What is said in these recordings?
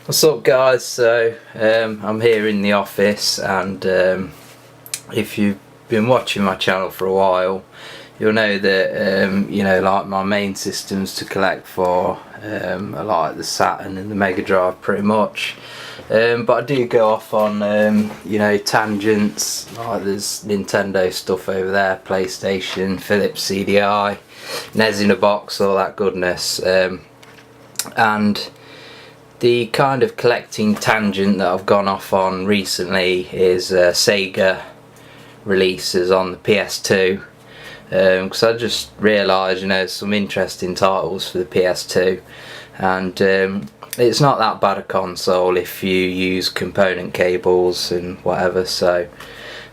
What's up guys? So I'm here in the office, and if you've been watching my channel for a while, you'll know that like my main systems to collect for are like the Saturn and the Mega Drive pretty much, but I do go off on tangents. Like there's Nintendo stuff over there, PlayStation, Philips CDI, NES in a box, all that goodness, and the kind of collecting tangent that I've gone off on recently is Sega releases on the PS2, because I just realised some interesting titles for the PS2, and it's not that bad a console if you use component cables and whatever. So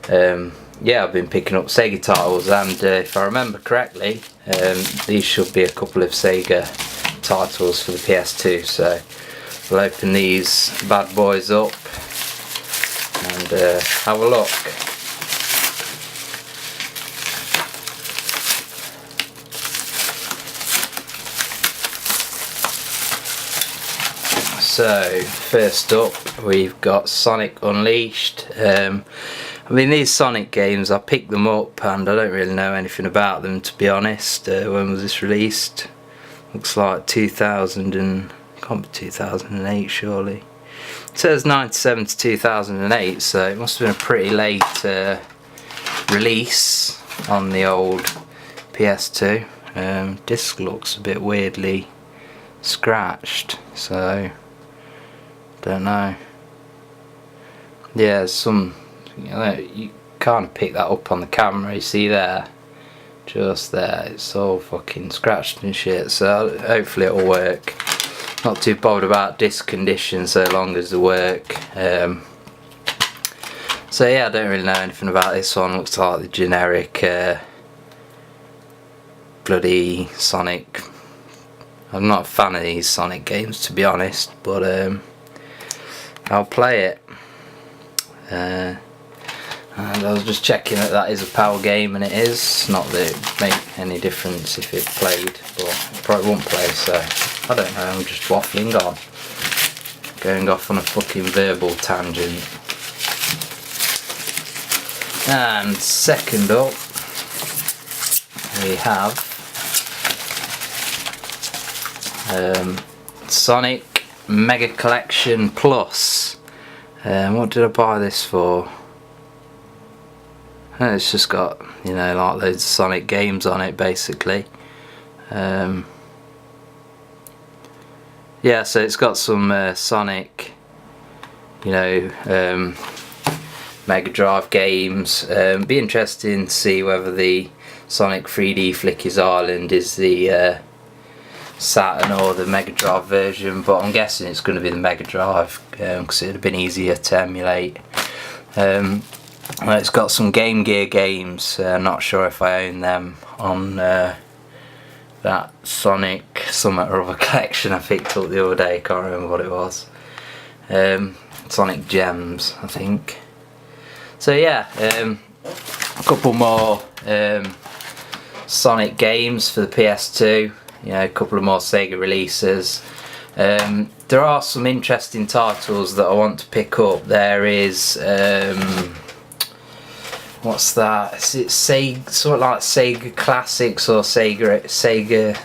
yeah, I've been picking up Sega titles, and if I remember correctly, these should be a couple of Sega titles for the PS2. So we'll open these bad boys up and have a look. So first up we've got Sonic Unleashed. I mean, these Sonic games, I picked them up and I don't really know anything about them, to be honest. When was this released? Looks like 2008 surely. It says 97 to 2008, so it must have been a pretty late release on the old PS2. Disc looks a bit weirdly scratched, so don't know. Yeah, some, you can't pick that up on the camera, you see there, just there, it's all fucking scratched and shit, so hopefully it'll work. Not too bothered about disc condition so long as the work. So yeah, I don't really know anything about this one. Looks like the generic bloody Sonic. I'm not a fan of these Sonic games, to be honest, but I'll play it. And I was just checking that is a PAL game, and it is. Not that it would make any difference if it played, but it probably won't play, so I don't know, I'm just waffling on. Going off on a fucking verbal tangent. And second up, we have Sonic Mega Collection Plus. What did I buy this for? It's just got, like loads of Sonic games on it, basically. Yeah, so it's got some Sonic, Mega Drive games. Be interesting to see whether the Sonic 3D Flickies Island is the Saturn or the Mega Drive version, but I'm guessing it's going to be the Mega Drive, because it would have been easier to emulate. It's got some Game Gear games. Not sure if I own them on that Sonic something or other collection I picked up the other day. Can't remember what it was. Sonic Gems, I think. So yeah, a couple more Sonic games for the PS2. A couple of more Sega releases. There are some interesting titles that I want to pick up. There is what's that? Is it Sega, sort of like Sega Classics or Sega?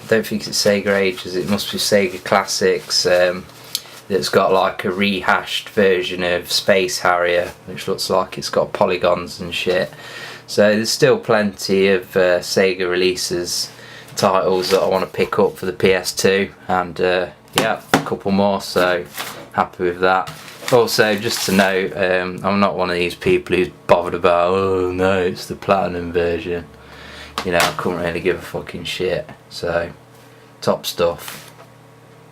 Don't think it's Sega Ages. It must be Sega Classics. That's got like a rehashed version of Space Harrier, which looks like it's got polygons and shit. So there's still plenty of Sega releases, titles that I want to pick up for the PS2, and yeah, a couple more. So happy with that. Also, just to note, I'm not one of these people who's bothered about, oh no, it's the Platinum version. I couldn't really give a fucking shit. So, top stuff.